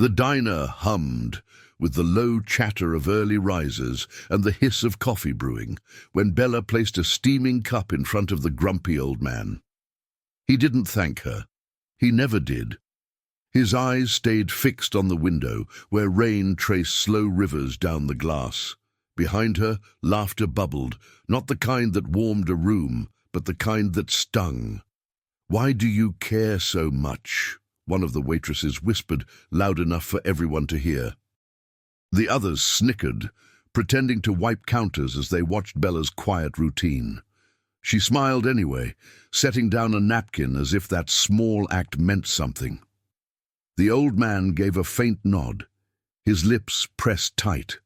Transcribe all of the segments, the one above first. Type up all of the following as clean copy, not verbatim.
The diner hummed with the low chatter of early risers and the hiss of coffee brewing when Bella placed a steaming cup in front of the grumpy old man. He didn't thank her. He never did. His eyes stayed fixed on the window, where rain traced slow rivers down the glass. Behind her, laughter bubbled, not the kind that warmed a room, but the kind that stung. "Why do you care so much?" one of the waitresses whispered, loud enough for everyone to hear. The others snickered, pretending to wipe counters as they watched Bella's quiet routine. She smiled anyway, setting down a napkin as if that small act meant something. The old man gave a faint nod, his lips pressed tight.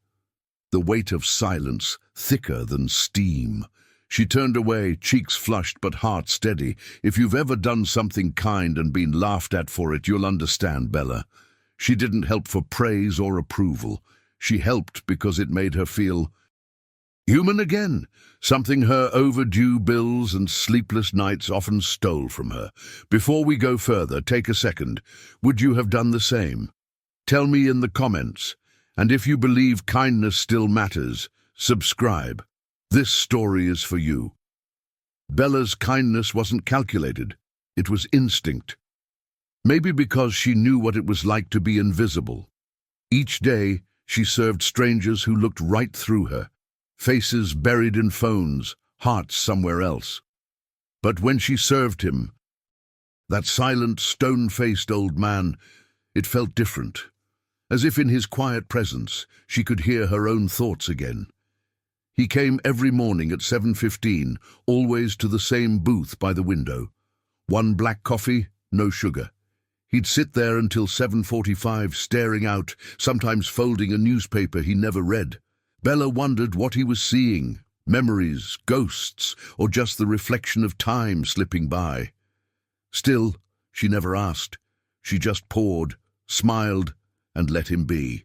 The weight of silence, thicker than steam. She turned away, cheeks flushed but heart steady. "If you've ever done something kind and been laughed at for it, you'll understand, Bella." She didn't help for praise or approval. She helped because it made her feel human again, something her overdue bills and sleepless nights often stole from her. Before we go further, take a second. Would you have done the same? Tell me in the comments. And if you believe kindness still matters, subscribe. This story is for you. Bella's kindness wasn't calculated. It was instinct. Maybe because she knew what it was like to be invisible. Each day, she served strangers who looked right through her, faces buried in phones, hearts somewhere else. But when she served him, that silent, stone-faced old man, it felt different. As if in his quiet presence, she could hear her own thoughts again. He came every morning at 7:15, always to the same booth by the window. One black coffee, no sugar. He'd sit there until 7:45, staring out, sometimes folding a newspaper he never read. Bella wondered what he was seeing, memories, ghosts, or just the reflection of time slipping by. Still, she never asked. She just poured, smiled, and let him be.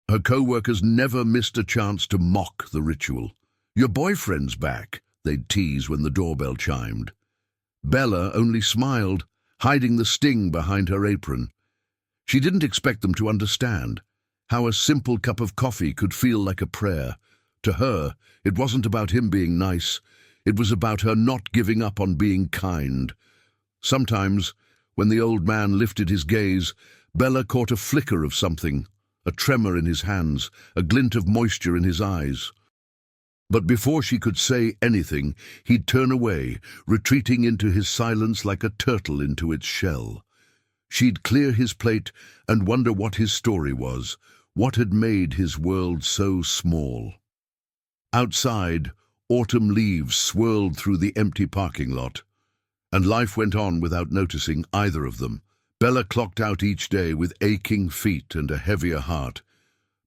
Her co-workers never missed a chance to mock the ritual. "Your boyfriend's back," they'd tease when the doorbell chimed. Bella only smiled, hiding the sting behind her apron. She didn't expect them to understand how a simple cup of coffee could feel like a prayer. To her, it wasn't about him being nice. It was about her not giving up on being kind. Sometimes, when the old man lifted his gaze, Bella caught a flicker of something, a tremor in his hands, a glint of moisture in his eyes. But before she could say anything, he'd turn away, retreating into his silence like a turtle into its shell. She'd clear his plate and wonder what his story was, what had made his world so small. Outside, autumn leaves swirled through the empty parking lot, and life went on without noticing either of them. Bella clocked out each day with aching feet and a heavier heart,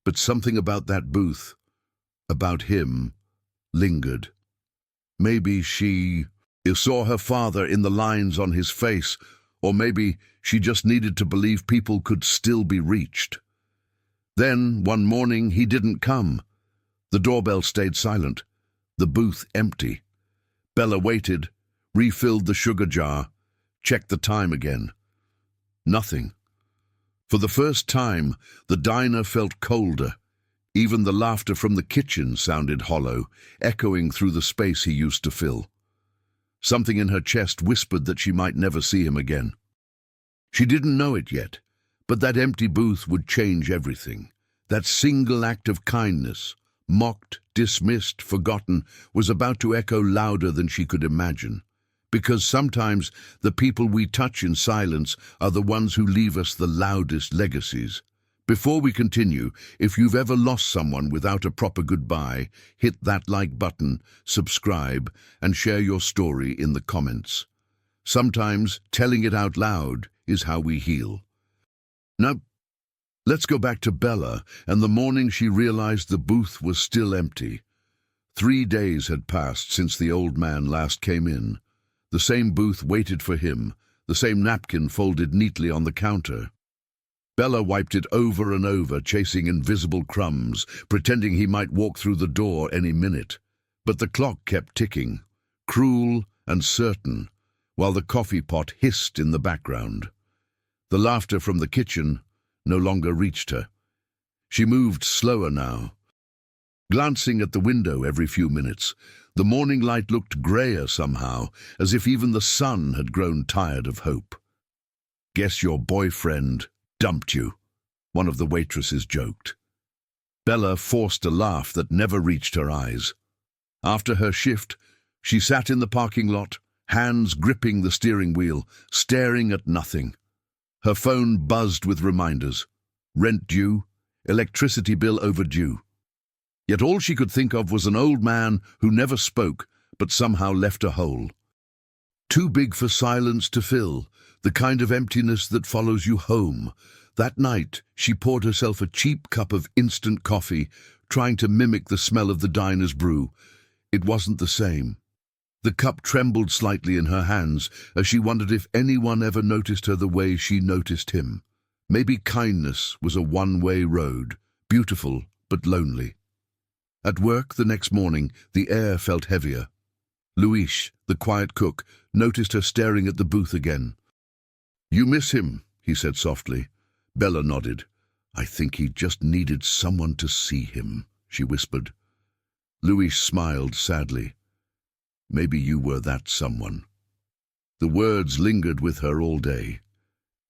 but something about that booth, about him, lingered. Maybe she saw her father in the lines on his face, or maybe she just needed to believe people could still be reached. Then, one morning, he didn't come. The doorbell stayed silent, the booth empty. Bella waited, refilled the sugar jar, checked the time again. Nothing. For the first time, the diner felt colder. Even the laughter from the kitchen sounded hollow, echoing through the space he used to fill. Something in her chest whispered that she might never see him again. She didn't know it yet, but that empty booth would change everything. That single act of kindness, mocked, dismissed, forgotten, was about to echo louder than she could imagine. Because sometimes the people we touch in silence are the ones who leave us the loudest legacies. Before we continue, if you've ever lost someone without a proper goodbye, hit that like button, subscribe, and share your story in the comments. Sometimes telling it out loud is how we heal. Now, let's go back to Bella and the morning she realized the booth was still empty. 3 days had passed since the old man last came in. The same booth waited for him, the same napkin folded neatly on the counter. Bella wiped it over and over, chasing invisible crumbs, pretending he might walk through the door any minute. But the clock kept ticking, cruel and certain, while the coffee pot hissed in the background. The laughter from the kitchen, no longer reached her. She moved slower now, glancing at the window every few minutes. The morning light looked grayer somehow, as if even the sun had grown tired of hope. "Guess your boyfriend dumped you," one of the waitresses joked. Bella forced a laugh that never reached her eyes. After her shift, she sat in the parking lot, hands gripping the steering wheel, staring at nothing. Her phone buzzed with reminders. Rent due, electricity bill overdue. Yet all she could think of was an old man who never spoke, but somehow left a hole. Too big for silence to fill, the kind of emptiness that follows you home. That night, she poured herself a cheap cup of instant coffee, trying to mimic the smell of the diner's brew. It wasn't the same. The cup trembled slightly in her hands as she wondered if anyone ever noticed her the way she noticed him. Maybe kindness was a one-way road, beautiful but lonely. At work the next morning, the air felt heavier. Luis, the quiet cook, noticed her staring at the booth again. "You miss him," he said softly. Bella nodded. "I think he just needed someone to see him," she whispered. Luis smiled sadly. "Maybe you were that someone." The words lingered with her all day.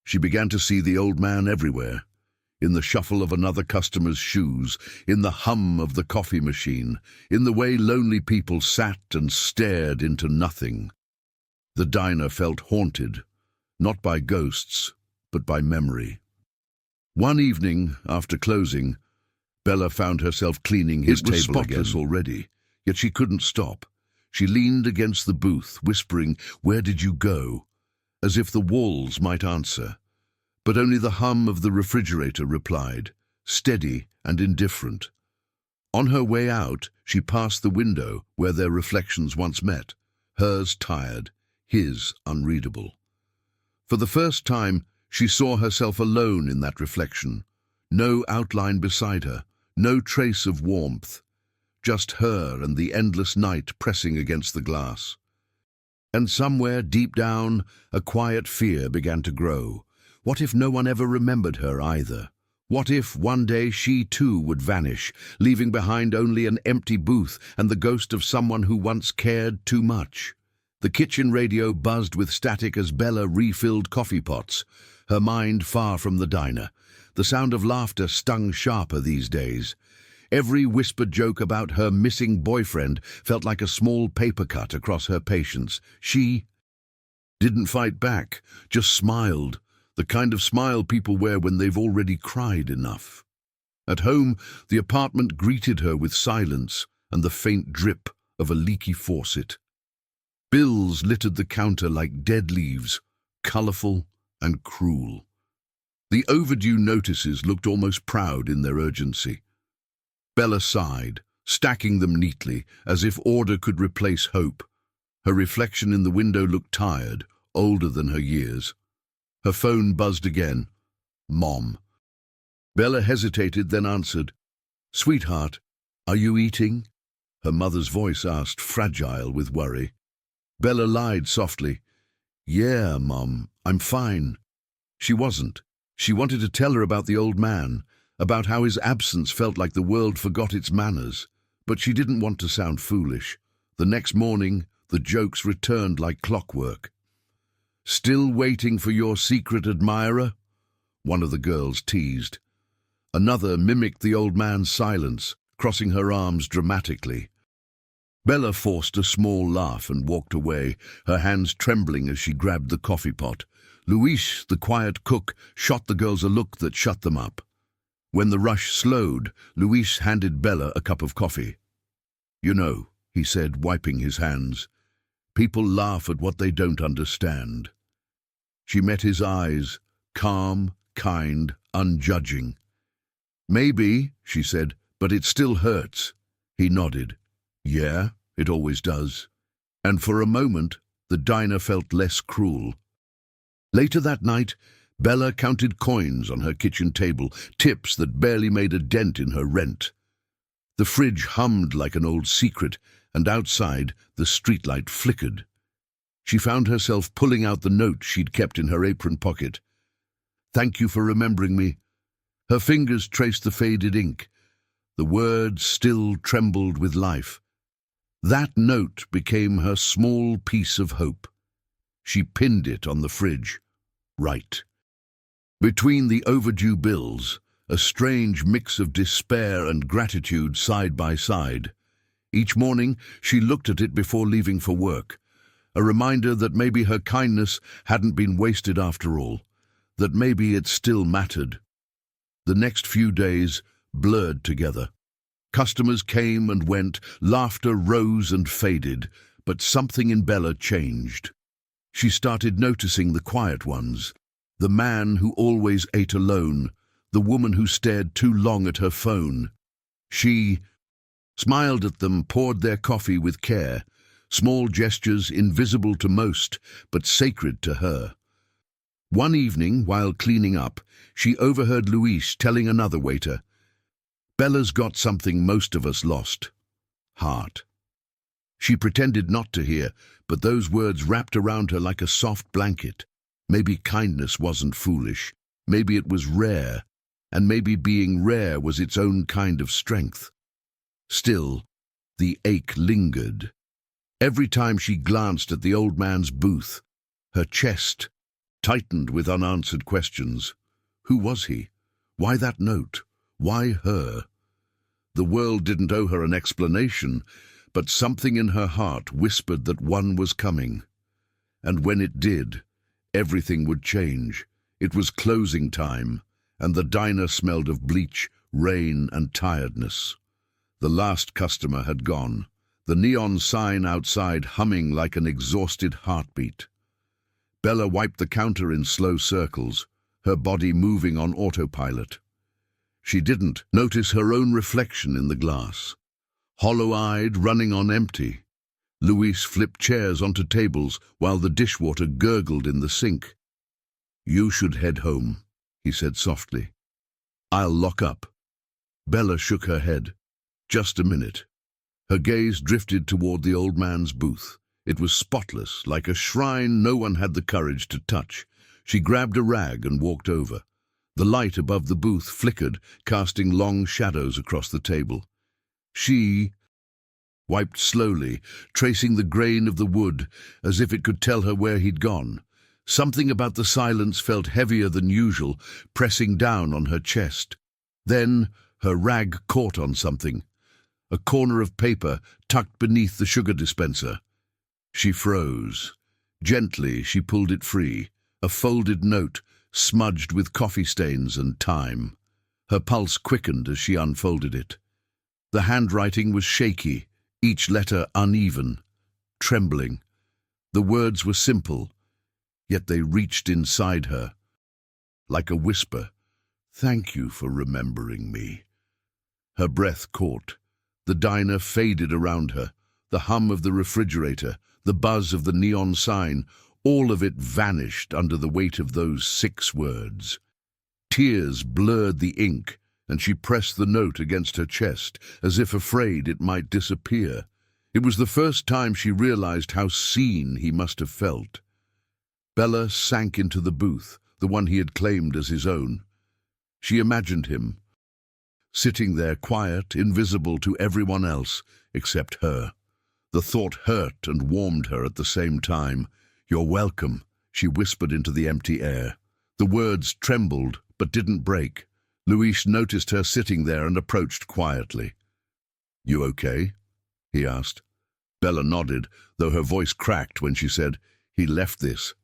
She began to see the old man everywhere, in the shuffle of another customer's shoes, in the hum of the coffee machine, in the way lonely people sat and stared into nothing. The diner felt haunted, not by ghosts, but by memory. One evening, after closing, Bella found herself cleaning his table again. It was spotless already, yet she couldn't stop. She leaned against the booth, whispering, "Where did you go?" as if the walls might answer. But only the hum of the refrigerator replied, steady and indifferent. On her way out, she passed the window where their reflections once met, hers tired, his unreadable. For the first time, she saw herself alone in that reflection. No outline beside her, no trace of warmth, just her and the endless night pressing against the glass. And somewhere deep down, a quiet fear began to grow. What if no one ever remembered her either? What if one day she too would vanish, leaving behind only an empty booth and the ghost of someone who once cared too much? The kitchen radio buzzed with static as Bella refilled coffee pots, her mind far from the diner. The sound of laughter stung sharper these days. Every whispered joke about her missing boyfriend felt like a small paper cut across her patience. She didn't fight back, just smiled, the kind of smile people wear when they've already cried enough. At home, the apartment greeted her with silence and the faint drip of a leaky faucet. Bills littered the counter like dead leaves, colourful and cruel. The overdue notices looked almost proud in their urgency. Bella sighed, stacking them neatly, as if order could replace hope. Her reflection in the window looked tired, older than her years. Her phone buzzed again. Mom. Bella hesitated, then answered. "Sweetheart, are you eating?" Her mother's voice asked, fragile with worry. Bella lied softly. "Yeah, Mom, I'm fine." She wasn't. She wanted to tell her about the old man, about how his absence felt like the world forgot its manners, but she didn't want to sound foolish. The next morning, the jokes returned like clockwork. "Still waiting for your secret admirer?" one of the girls teased. Another mimicked the old man's silence, crossing her arms dramatically. Bella forced a small laugh and walked away, her hands trembling as she grabbed the coffee pot. Luis, the quiet cook, shot the girls a look that shut them up. When the rush slowed, Luis handed Bella a cup of coffee. "You know," he said, wiping his hands, "people laugh at what they don't understand." She met his eyes, calm, kind, unjudging. "Maybe," she said, "but it still hurts." He nodded. "Yeah, it always does." And for a moment, the diner felt less cruel. Later that night, Bella counted coins on her kitchen table, tips that barely made a dent in her rent. The fridge hummed like an old secret, and outside, the streetlight flickered. She found herself pulling out the note she'd kept in her apron pocket. "Thank you for remembering me. Her fingers traced the faded ink. The words still trembled with life. That note became her small piece of hope. She pinned it on the fridge. Right. Between the overdue bills, a strange mix of despair and gratitude side by side. Each morning, she looked at it before leaving for work, a reminder that maybe her kindness hadn't been wasted after all, that maybe it still mattered. The next few days blurred together. Customers came and went, laughter rose and faded, but something in Bella changed. She started noticing the quiet ones, the man who always ate alone, the woman who stared too long at her phone. She smiled at them, poured their coffee with care, small gestures invisible to most, but sacred to her. One evening, while cleaning up, she overheard Luis telling another waiter, "Bella's got something most of us lost. Heart." She pretended not to hear, but those words wrapped around her like a soft blanket. Maybe kindness wasn't foolish. Maybe it was rare, and maybe being rare was its own kind of strength. Still, the ache lingered. Every time she glanced at the old man's booth, her chest tightened with unanswered questions. Who was he? Why that note? Why her? The world didn't owe her an explanation, but something in her heart whispered that one was coming. And when it did, everything would change. It was closing time, and the diner smelled of bleach, rain, and tiredness. The last customer had gone, the neon sign outside humming like an exhausted heartbeat. Bella wiped the counter in slow circles, her body moving on autopilot. She didn't notice her own reflection in the glass. Hollow-eyed, running on empty. Luis flipped chairs onto tables while the dishwater gurgled in the sink. "You should head home," he said softly. "I'll lock up." Bella shook her head. "Just a minute." Her gaze drifted toward the old man's booth. It was spotless, like a shrine no one had the courage to touch. She grabbed a rag and walked over. The light above the booth flickered, casting long shadows across the table. She wiped slowly, tracing the grain of the wood, as if it could tell her where he'd gone. Something about the silence felt heavier than usual, pressing down on her chest. Then her rag caught on something, a corner of paper tucked beneath the sugar dispenser. She froze. Gently, she pulled it free, a folded note, smudged with coffee stains and time. Her pulse quickened as she unfolded it. The handwriting was shaky, each letter uneven, trembling. The words were simple, yet they reached inside her. Like a whisper, "Thank you for remembering me." Her breath caught. The diner faded around her, the hum of the refrigerator, the buzz of the neon sign, all of it vanished under the weight of those 6 words. Tears blurred the ink, and she pressed the note against her chest, as if afraid it might disappear. It was the first time she realized how seen he must have felt. Bella sank into the booth, the one he had claimed as his own. She imagined him, sitting there quiet, invisible to everyone else except her. The thought hurt and warmed her at the same time. "You're welcome," she whispered into the empty air. The words trembled, but didn't break. Luis noticed her sitting there and approached quietly. "You okay?" he asked. Bella nodded, though her voice cracked when she said, "He left this."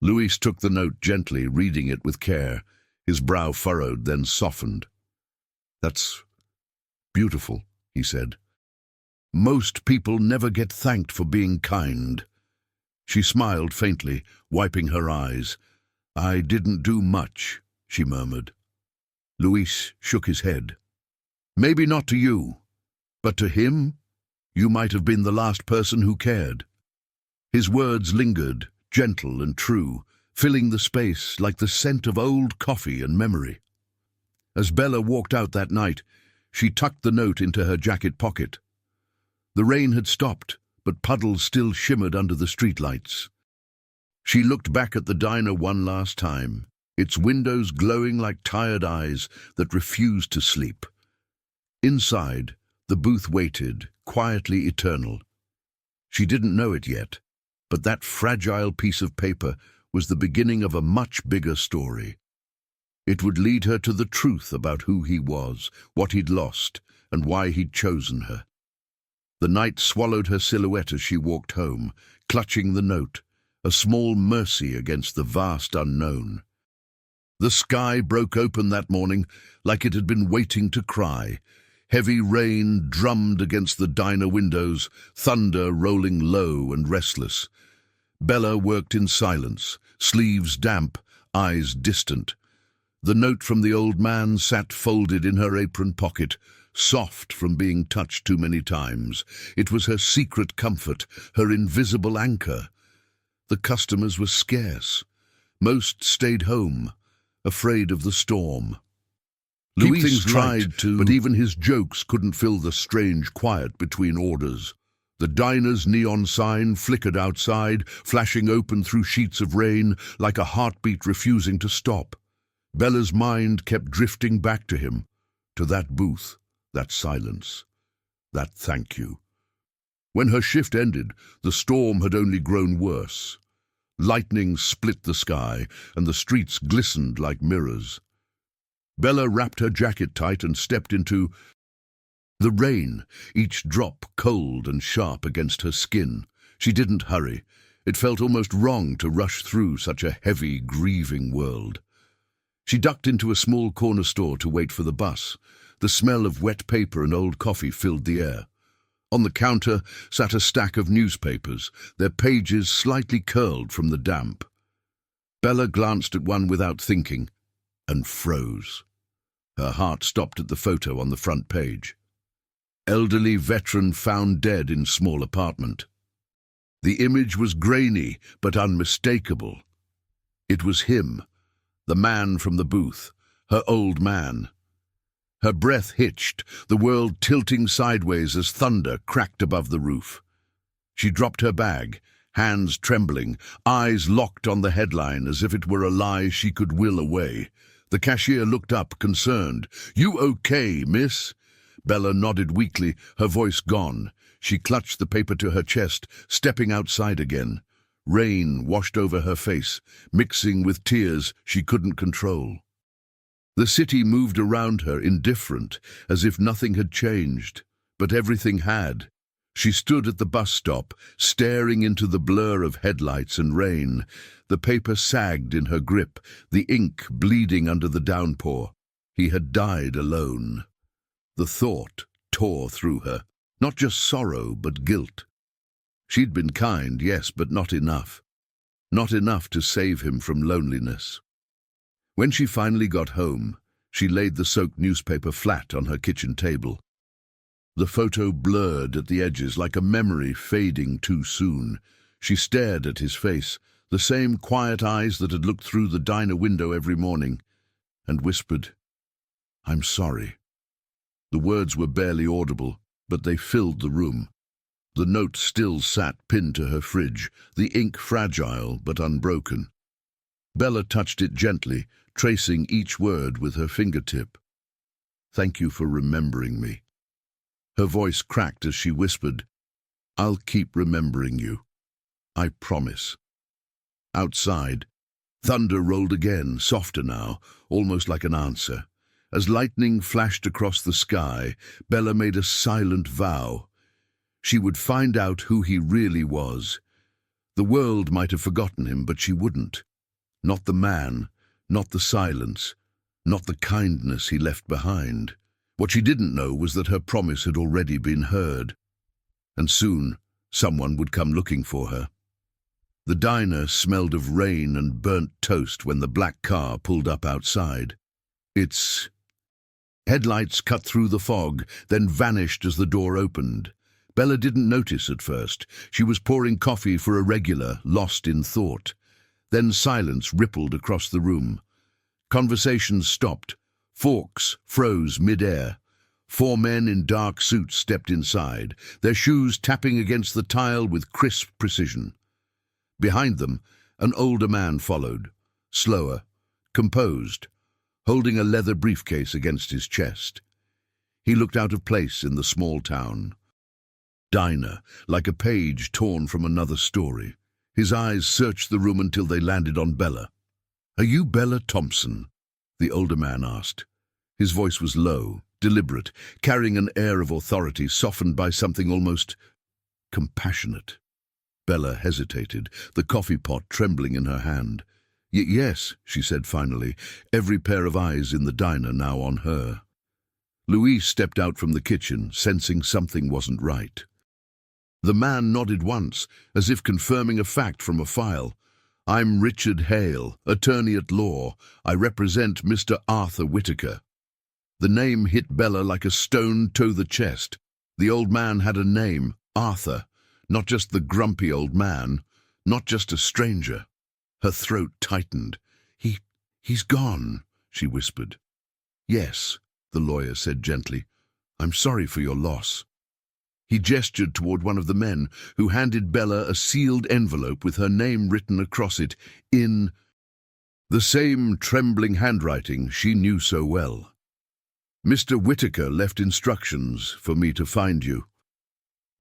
Luis took the note gently, reading it with care. His brow furrowed, then softened. "That's beautiful," he said. "Most people never get thanked for being kind." She smiled faintly, wiping her eyes. "I didn't do much," she murmured. Luis shook his head. "Maybe not to you, but to him, you might have been the last person who cared." His words lingered, gentle and true, filling the space like the scent of old coffee and memory. As Bella walked out that night, she tucked the note into her jacket pocket. The rain had stopped, but puddles still shimmered under the streetlights. She looked back at the diner one last time, its windows glowing like tired eyes that refused to sleep. Inside, the booth waited, quietly eternal. She didn't know it yet, but that fragile piece of paper was the beginning of a much bigger story. It would lead her to the truth about who he was, what he'd lost, and why he'd chosen her. The night swallowed her silhouette as she walked home, clutching the note, a small mercy against the vast unknown. The sky broke open that morning like it had been waiting to cry. Heavy rain drummed against the diner windows, thunder rolling low and restless. Bella worked in silence, sleeves damp, eyes distant. The note from the old man sat folded in her apron pocket, soft from being touched too many times. It was her secret comfort, her invisible anchor. The customers were scarce. Most stayed home, afraid of the storm. Louis tried to, but even his jokes couldn't fill the strange quiet between orders. The diner's neon sign flickered outside, flashing open through sheets of rain like a heartbeat refusing to stop. Bella's mind kept drifting back to him, to that booth, that silence, that thank you. When her shift ended, the storm had only grown worse. Lightning split the sky, and the streets glistened like mirrors. Bella wrapped her jacket tight and stepped into the rain, each drop cold and sharp against her skin. She didn't hurry. It felt almost wrong to rush through such a heavy, grieving world. She ducked into a small corner store to wait for the bus. The smell of wet paper and old coffee filled the air. On the counter sat a stack of newspapers, their pages slightly curled from the damp. Bella glanced at one without thinking, and froze. Her heart stopped at the photo on the front page. Elderly veteran found dead in small apartment. The image was grainy but unmistakable. It was him, the man from the booth, her old man. Her breath hitched, the world tilting sideways as thunder cracked above the roof. She dropped her bag, hands trembling, eyes locked on the headline as if it were a lie she could will away. The cashier looked up, concerned. "You okay, miss?" Bella nodded weakly, her voice gone. She clutched the paper to her chest, stepping outside again. Rain washed over her face, mixing with tears she couldn't control. The city moved around her, indifferent, as if nothing had changed. But everything had. She stood at the bus stop, staring into the blur of headlights and rain. The paper sagged in her grip, the ink bleeding under the downpour. He had died alone. The thought tore through her, not just sorrow, but guilt. She'd been kind, yes, but not enough. Not enough to save him from loneliness. When she finally got home, she laid the soaked newspaper flat on her kitchen table. The photo blurred at the edges like a memory fading too soon. She stared at his face, the same quiet eyes that had looked through the diner window every morning, and whispered, "I'm sorry." The words were barely audible, but they filled the room. The note still sat pinned to her fridge, the ink fragile but unbroken. Bella touched it gently, tracing each word with her fingertip. "Thank you for remembering me." Her voice cracked as she whispered, "I'll keep remembering you. I promise." Outside, thunder rolled again, softer now, almost like an answer. As lightning flashed across the sky, Bella made a silent vow. She would find out who he really was. The world might have forgotten him, but she wouldn't. Not the man, not the silence, not the kindness he left behind. What she didn't know was that her promise had already been heard. And soon, someone would come looking for her. The diner smelled of rain and burnt toast when the black car pulled up outside. Its headlights cut through the fog, then vanished as the door opened. Bella didn't notice at first. She was pouring coffee for a regular, lost in thought. Then silence rippled across the room. Conversations stopped. Forks froze mid-air. 4 men in dark suits stepped inside, their shoes tapping against the tile with crisp precision. Behind them, an older man followed, slower, composed, holding a leather briefcase against his chest. He looked out of place in the small town. Diner, like a page torn from another story. His eyes searched the room until they landed on Bella. "Are you Bella Thompson?" the older man asked. His voice was low, deliberate, carrying an air of authority softened by something almost compassionate. Bella hesitated, the coffee pot trembling in her hand. Yes," she said finally, every pair of eyes in the diner now on her. Louise stepped out from the kitchen, sensing something wasn't right. The man nodded once, as if confirming a fact from a file. "I'm Richard Hale, attorney at law. I represent Mr. Arthur Whitaker." The name hit Bella like a stone to the chest. The old man had a name, Arthur, not just the grumpy old man, not just a stranger. Her throat tightened. He's gone," she whispered. "Yes," the lawyer said gently. "I'm sorry for your loss." He gestured toward one of the men, who handed Bella a sealed envelope with her name written across it in the same trembling handwriting she knew so well. "Mr. Whitaker left instructions for me to find you."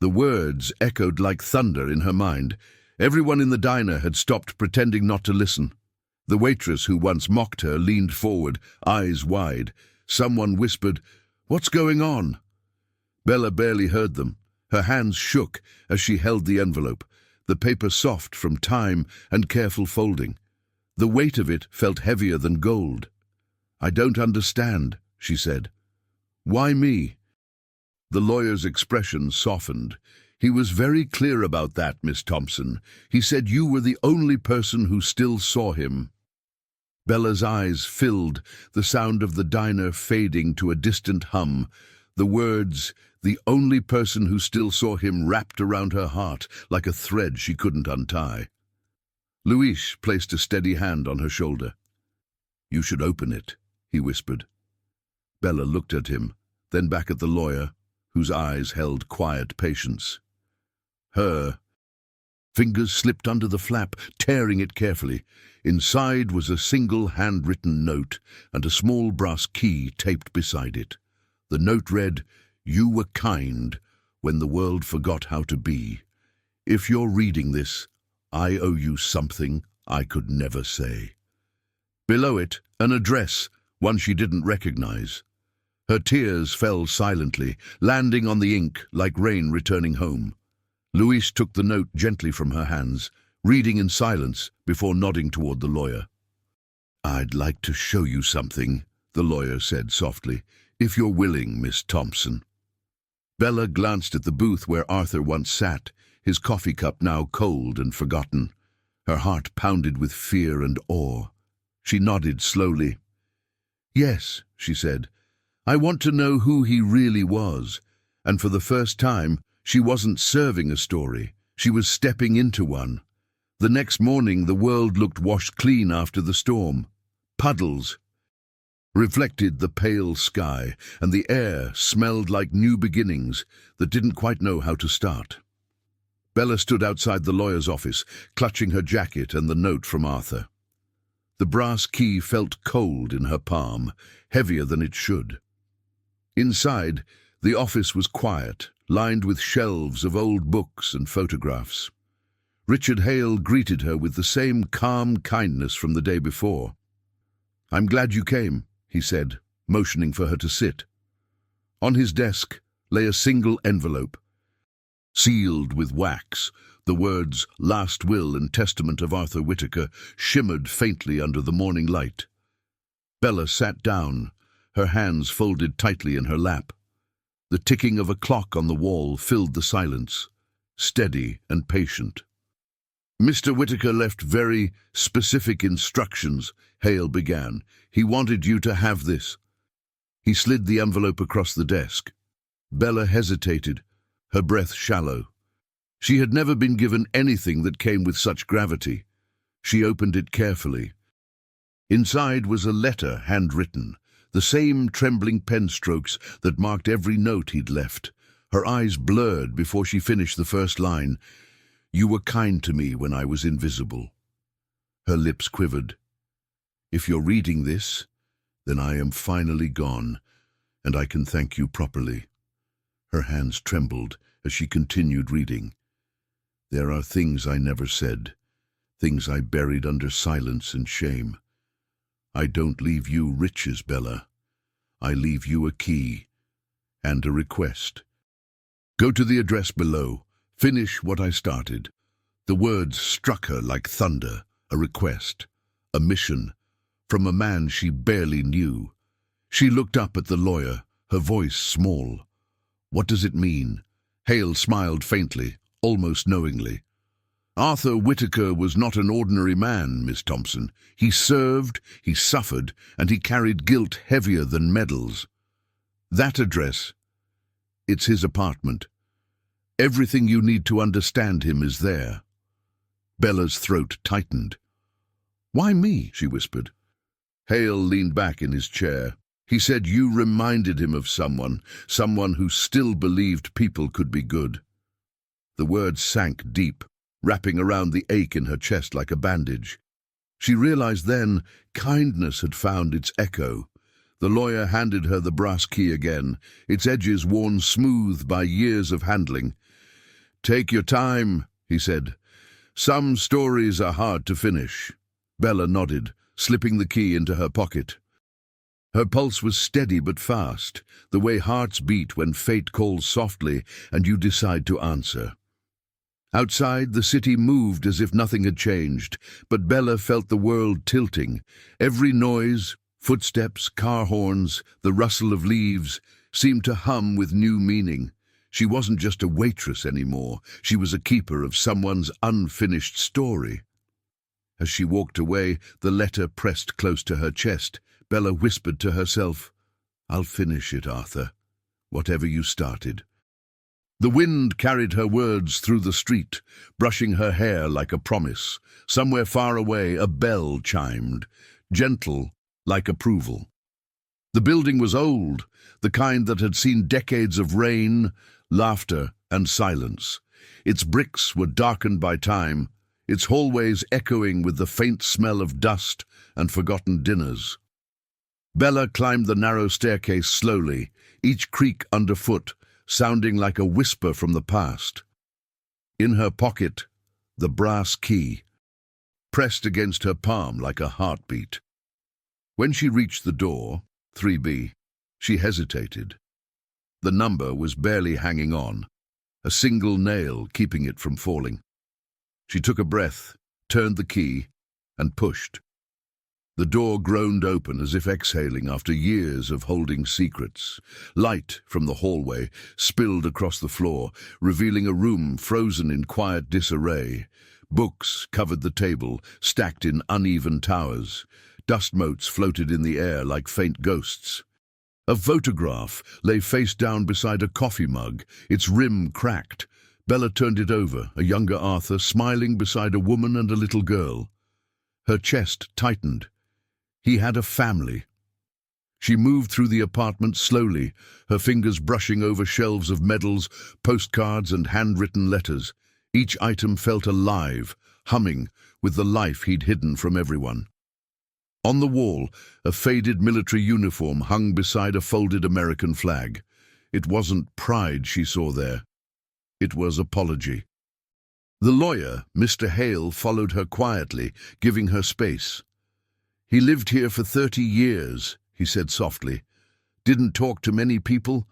The words echoed like thunder in her mind. Everyone in the diner had stopped pretending not to listen. The waitress who once mocked her leaned forward, eyes wide. Someone whispered, "What's going on?" Bella barely heard them. Her hands shook as she held the envelope, the paper soft from time and careful folding. The weight of it felt heavier than gold. "I don't understand," she said. "Why me?" The lawyer's expression softened. "He was very clear about that, Miss Thompson. He said you were the only person who still saw him." Bella's eyes filled, the sound of the diner fading to a distant hum. The words, "the only person who still saw him," wrapped around her heart like a thread she couldn't untie. Luis placed a steady hand on her shoulder. "You should open it," he whispered. Bella looked at him, then back at the lawyer, whose eyes held quiet patience. Her fingers slipped under the flap, tearing it carefully. Inside was a single handwritten note and a small brass key taped beside it. The note read, "You were kind when the world forgot how to be. If you're reading this, I owe you something I could never say." Below it, an address, one she didn't recognize. Her tears fell silently, landing on the ink like rain returning home. Luis took the note gently from her hands, reading in silence before nodding toward the lawyer. "I'd like to show you something," the lawyer said softly, "if you're willing, Miss Thompson." Bella glanced at the booth where Arthur once sat, his coffee cup now cold and forgotten. Her heart pounded with fear and awe. She nodded slowly. "Yes," she said, "I want to know who he really was." And for the first time, she wasn't serving a story. She was stepping into one. The next morning, the world looked washed clean after the storm. Puddles reflected the pale sky, and the air smelled like new beginnings that didn't quite know how to start. Bella stood outside the lawyer's office, clutching her jacket and the note from Arthur. The brass key felt cold in her palm, heavier than it should. Inside, the office was quiet, lined with shelves of old books and photographs. Richard Hale greeted her with the same calm kindness from the day before. "I'm glad you came," he said, motioning for her to sit. On his desk lay a single envelope, sealed with wax. The words "Last Will and Testament of Arthur Whitaker" shimmered faintly under the morning light. Bella sat down, her hands folded tightly in her lap. The ticking of a clock on the wall filled the silence, steady and patient. "Mr. Whitaker left very specific instructions," Hale began. "He wanted you to have this." He slid the envelope across the desk. Bella hesitated, her breath shallow. She had never been given anything that came with such gravity. She opened it carefully. Inside was a letter handwritten, the same trembling pen strokes that marked every note he'd left. Her eyes blurred before she finished the first line. "You were kind to me when I was invisible." Her lips quivered. If you're reading this, then I am finally gone, and I can thank you properly." Her hands trembled as she continued reading. "There are things I never said, things I buried under silence and shame. I don't leave you riches, Bella. I leave you a key and a request. Go to the address below. Finish what I started." The words struck her like thunder, a request, a mission, from a man she barely knew. She looked up at the lawyer, her voice small. "What does it mean?" Hale smiled faintly, almost knowingly. "Arthur Whitaker was not an ordinary man, Miss Thompson. He served, he suffered, and he carried guilt heavier than medals. That address, it's his apartment. Everything you need to understand him is there." Bella's throat tightened. "Why me?" she whispered. Hale leaned back in his chair. He said you reminded him of someone who still believed people could be good. The words sank deep, wrapping around the ache in her chest like a bandage. She realized then kindness had found its echo. The lawyer handed her the brass key again, its edges worn smooth by years of handling. "Take your time," he said. "Some stories are hard to finish." Bella nodded, slipping the key into her pocket. Her pulse was steady but fast, the way hearts beat when fate calls softly and you decide to answer. Outside, the city moved as if nothing had changed, but Bella felt the world tilting. Every noise, footsteps, car horns, the rustle of leaves, seemed to hum with new meaning. She wasn't just a waitress anymore. She was a keeper of someone's unfinished story. As she walked away, the letter pressed close to her chest. Bella whispered to herself, "I'll finish it, Arthur, whatever you started." The wind carried her words through the street, brushing her hair like a promise. Somewhere far away, a bell chimed, gentle like approval. The building was old, the kind that had seen decades of rain, laughter, and silence. Its bricks were darkened by time, its hallways echoing with the faint smell of dust and forgotten dinners. Bella climbed the narrow staircase slowly, each creak underfoot sounding like a whisper from the past. In her pocket, the brass key, pressed against her palm like a heartbeat. When she reached the door, 3B, she hesitated. The number was barely hanging on, a single nail keeping it from falling. She took a breath, turned the key, and pushed. The door groaned open as if exhaling after years of holding secrets. Light from the hallway spilled across the floor, revealing a room frozen in quiet disarray. Books covered the table, stacked in uneven towers. Dust motes floated in the air like faint ghosts. A photograph lay face down beside a coffee mug, its rim cracked. Bella turned it over, a younger Arthur smiling beside a woman and a little girl. Her chest tightened. He had a family. She moved through the apartment slowly, her fingers brushing over shelves of medals, postcards, and handwritten letters. Each item felt alive, humming with the life he'd hidden from everyone. On the wall, a faded military uniform hung beside a folded American flag. It wasn't pride she saw there. It was apology. The lawyer, Mr. Hale, followed her quietly, giving her space. "He lived here for 30 years, he said softly. "Didn't talk to many people.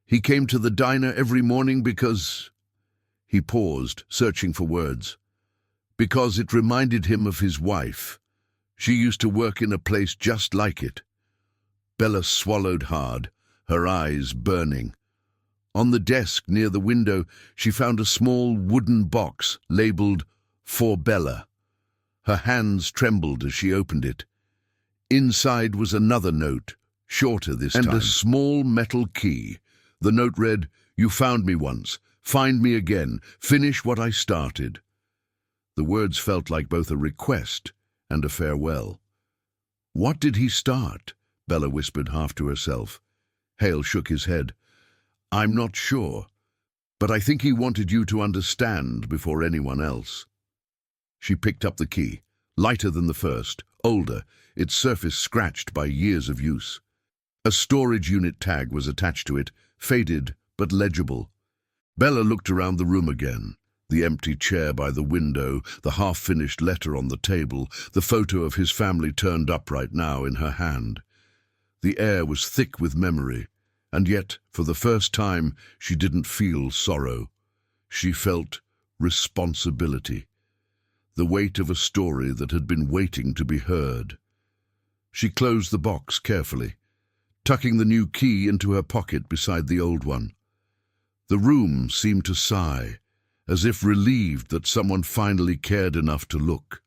He came to the diner every morning because—" He paused, searching for words. "Because it reminded him of his wife. She used to work in a place just like it." Bella swallowed hard, her eyes burning. On the desk near the window, she found a small wooden box labeled "For Bella." Her hands trembled as she opened it. Inside was another note, shorter this time, and a small metal key. The note read, "You found me once. Find me again. Finish what I started." The words felt like both a request and a farewell. "What did he start?" Bella whispered half to herself. Hale shook his head. "I'm not sure, but I think he wanted you to understand before anyone else." She picked up the key, lighter than the first, older, its surface scratched by years of use. A storage unit tag was attached to it, faded but legible. Bella looked around the room again. The empty chair by the window, the half-finished letter on the table, the photo of his family turned upright now in her hand. The air was thick with memory, and yet, for the first time, she didn't feel sorrow. She felt responsibility, the weight of a story that had been waiting to be heard. She closed the box carefully, tucking the new key into her pocket beside the old one. The room seemed to sigh, as if relieved that someone finally cared enough to look.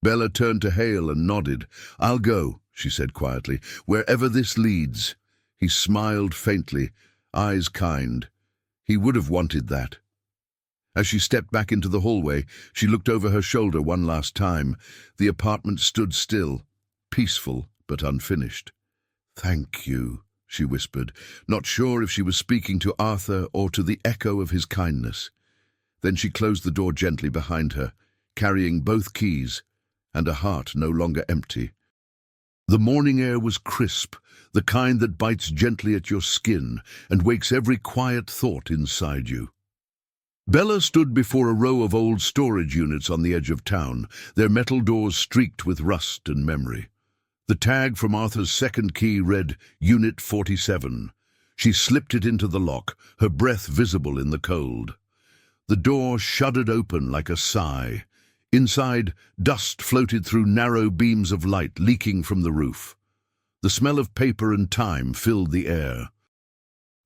Bella turned to Hale and nodded. "I'll go," she said quietly, "wherever this leads." He smiled faintly, eyes kind. He would have wanted that. As she stepped back into the hallway, she looked over her shoulder one last time. The apartment stood still, peaceful but unfinished. "Thank you," she whispered, not sure if she was speaking to Arthur or to the echo of his kindness. Then she closed the door gently behind her, carrying both keys, and a heart no longer empty. The morning air was crisp, the kind that bites gently at your skin and wakes every quiet thought inside you. Bella stood before a row of old storage units on the edge of town, their metal doors streaked with rust and memory. The tag from Arthur's second key read Unit 47. She slipped it into the lock, her breath visible in the cold. The door shuddered open like a sigh. Inside, dust floated through narrow beams of light leaking from the roof. The smell of paper and time filled the air.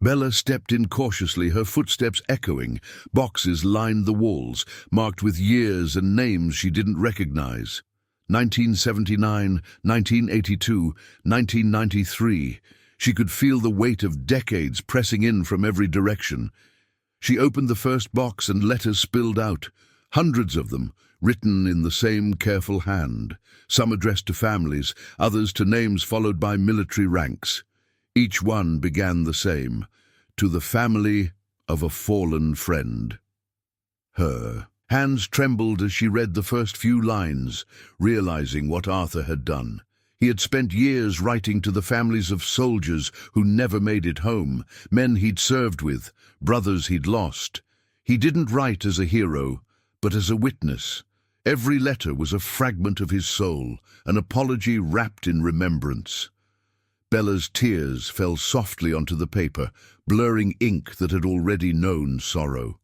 Bella stepped in cautiously, her footsteps echoing. Boxes lined the walls, marked with years and names she didn't recognize. 1979, 1982, 1993. She could feel the weight of decades pressing in from every direction. She opened the first box and letters spilled out, hundreds of them, written in the same careful hand, some addressed to families, others to names followed by military ranks. Each one began the same, to the family of a fallen friend. Her hands trembled as she read the first few lines, realizing what Arthur had done. He had spent years writing to the families of soldiers who never made it home, men he'd served with, brothers he'd lost. He didn't write as a hero, but as a witness. Every letter was a fragment of his soul, an apology wrapped in remembrance. Bella's tears fell softly onto the paper, blurring ink that had already known sorrow.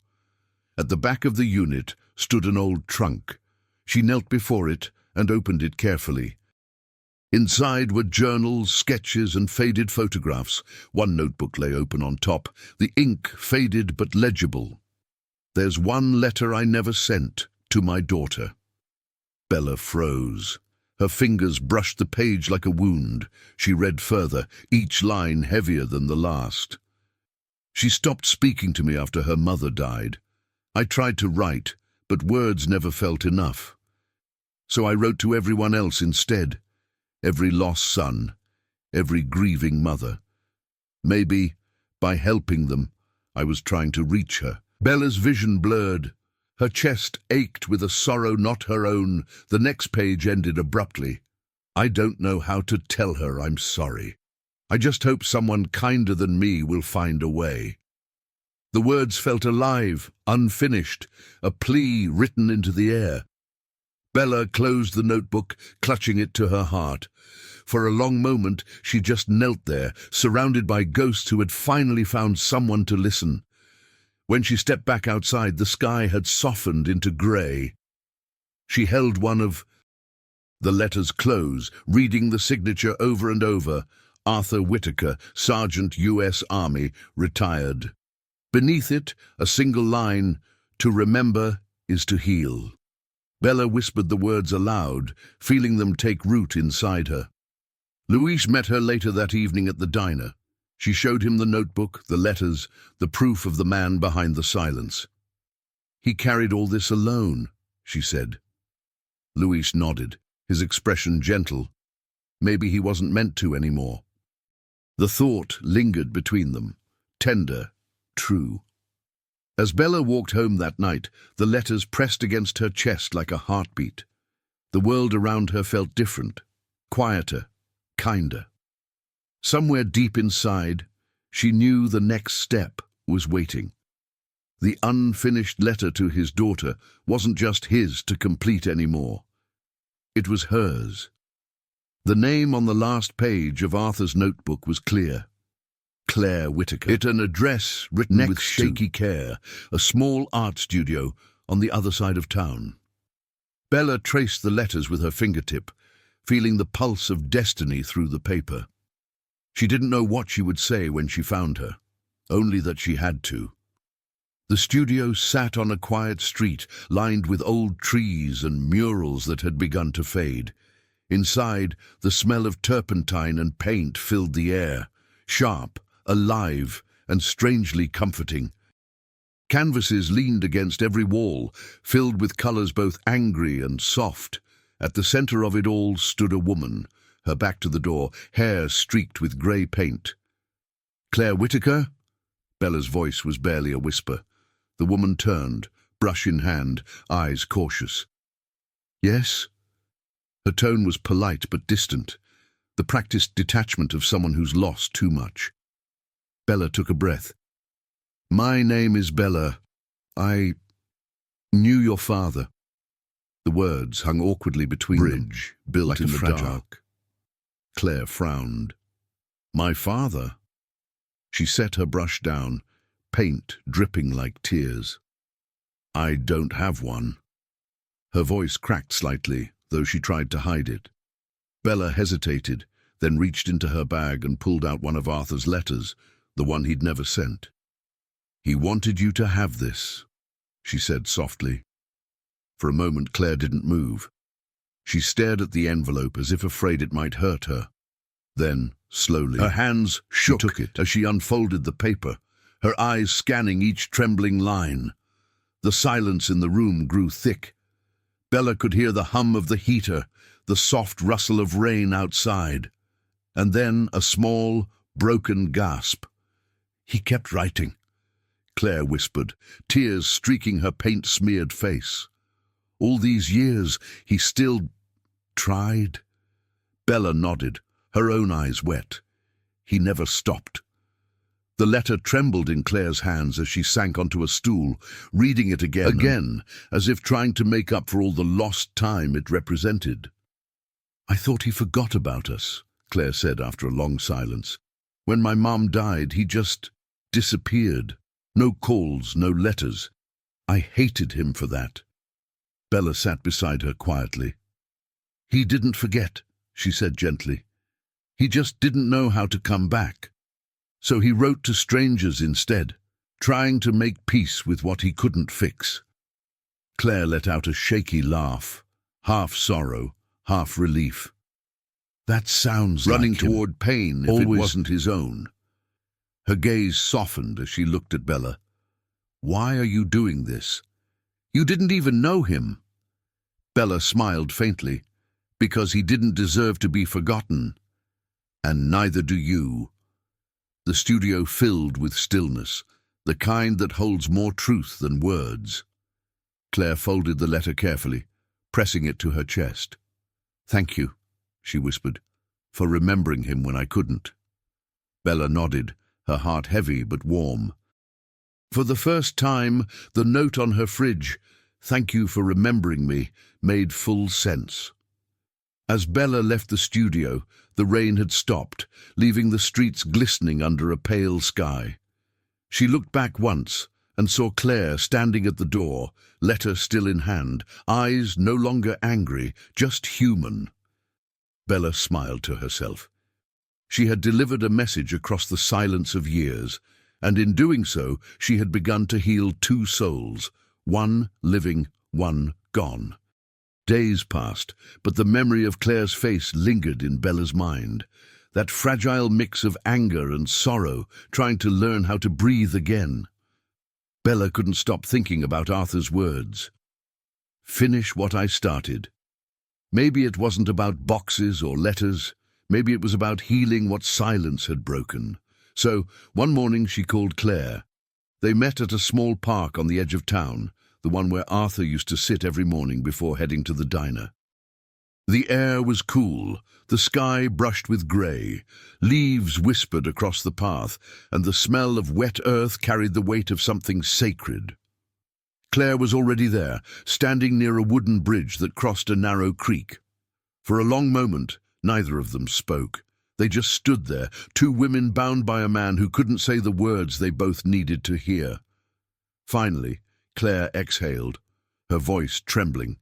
At the back of the unit stood an old trunk. She knelt before it and opened it carefully. Inside were journals, sketches, and faded photographs. One notebook lay open on top, the ink faded but legible. "There's one letter I never sent, to my daughter." Bella froze. Her fingers brushed the page like a wound. She read further, each line heavier than the last. "She stopped speaking to me after her mother died. I tried to write, but words never felt enough. So I wrote to everyone else instead. Every lost son, every grieving mother. Maybe, by helping them, I was trying to reach her." Bella's vision blurred. Her chest ached with a sorrow not her own. The next page ended abruptly. "I don't know how to tell her I'm sorry. I just hope someone kinder than me will find a way." The words felt alive, unfinished, a plea written into the air. Bella closed the notebook, clutching it to her heart. For a long moment, she just knelt there, surrounded by ghosts who had finally found someone to listen. When she stepped back outside, the sky had softened into grey. She held one of the letters close, reading the signature over and over. Arthur Whitaker, Sergeant U.S. Army, retired. Beneath it, a single line, "To remember is to heal." Bella whispered the words aloud, feeling them take root inside her. Luis met her later that evening at the diner. She showed him the notebook, the letters, the proof of the man behind the silence. "He carried all this alone," she said. Luis nodded, his expression gentle. Maybe he wasn't meant to anymore. The thought lingered between them, tender, true. As Bella walked home that night, the letters pressed against her chest like a heartbeat. The world around her felt different, quieter, kinder. Somewhere deep inside, she knew the next step was waiting. The unfinished letter to his daughter wasn't just his to complete anymore. It was hers. The name on the last page of Arthur's notebook was clear. Claire Whitaker. It an address written with shaky care, a small art studio on the other side of town. Bella traced the letters with her fingertip, feeling the pulse of destiny through the paper. She didn't know what she would say when she found her, only that she had to. The studio sat on a quiet street, lined with old trees and murals that had begun to fade. Inside, the smell of turpentine and paint filled the air, sharp, alive, and strangely comforting. Canvases leaned against every wall, filled with colours both angry and soft. At the centre of it all stood a woman, her back to the door, hair streaked with grey paint. "Claire Whitaker?" Bella's voice was barely a whisper. The woman turned, brush in hand, eyes cautious. "Yes?" Her tone was polite but distant, the practiced detachment of someone who's lost too much. Bella took a breath. "My name is Bella. I knew your father." The words hung awkwardly between them, built like in the dark. Claire frowned. "My father?" She set her brush down, paint dripping like tears. "I don't have one." Her voice cracked slightly, though she tried to hide it. Bella hesitated, then reached into her bag and pulled out one of Arthur's letters, the one he'd never sent. "He wanted you to have this," she said softly. For a moment Claire didn't move. She stared at the envelope as if afraid it might hurt her. Then, slowly, her hands shook as she unfolded the paper, her eyes scanning each trembling line. The silence in the room grew thick. Bella could hear the hum of the heater, the soft rustle of rain outside, and then a small, broken gasp. "He kept writing," Claire whispered, tears streaking her paint-smeared face. "All these years, he still tried?" Bella nodded, her own eyes wet. "He never stopped." The letter trembled in Claire's hands as she sank onto a stool, reading it again, as if trying to make up for all the lost time it represented. "I thought he forgot about us," Claire said after a long silence. "When my mom died, he just disappeared. No calls, no letters. I hated him for that." Bella sat beside her quietly. "He didn't forget," she said gently. "He just didn't know how to come back. So he wrote to strangers instead, trying to make peace with what he couldn't fix." Claire let out a shaky laugh, half sorrow, half relief. "That sounds running like toward pain if it wasn't his own." Her gaze softened as she looked at Bella. "Why are you doing this? You didn't even know him." Bella smiled faintly. "Because he didn't deserve to be forgotten. And neither do you." The studio filled with stillness, the kind that holds more truth than words. Claire folded the letter carefully, pressing it to her chest. "Thank you," she whispered, "for remembering him when I couldn't." Bella nodded, her heart heavy but warm. For the first time, the note on her fridge, "Thank you for remembering me," made full sense. As Bella left the studio, the rain had stopped, leaving the streets glistening under a pale sky. She looked back once and saw Claire standing at the door, letter still in hand, eyes no longer angry, just human. Bella smiled to herself. She had delivered a message across the silence of years, and in doing so, she had begun to heal two souls, one living, one gone. Days passed, but the memory of Claire's face lingered in Bella's mind, that fragile mix of anger and sorrow, trying to learn how to breathe again. Bella couldn't stop thinking about Arthur's words. "Finish what I started." Maybe it wasn't about boxes or letters. Maybe it was about healing what silence had broken. So, one morning she called Claire. They met at a small park on the edge of town, the one where Arthur used to sit every morning before heading to the diner. The air was cool, the sky brushed with grey, leaves whispered across the path, and the smell of wet earth carried the weight of something sacred. Claire was already there, standing near a wooden bridge that crossed a narrow creek. For a long moment, neither of them spoke. They just stood there, two women bound by a man who couldn't say the words they both needed to hear. Finally, Claire exhaled, her voice trembling.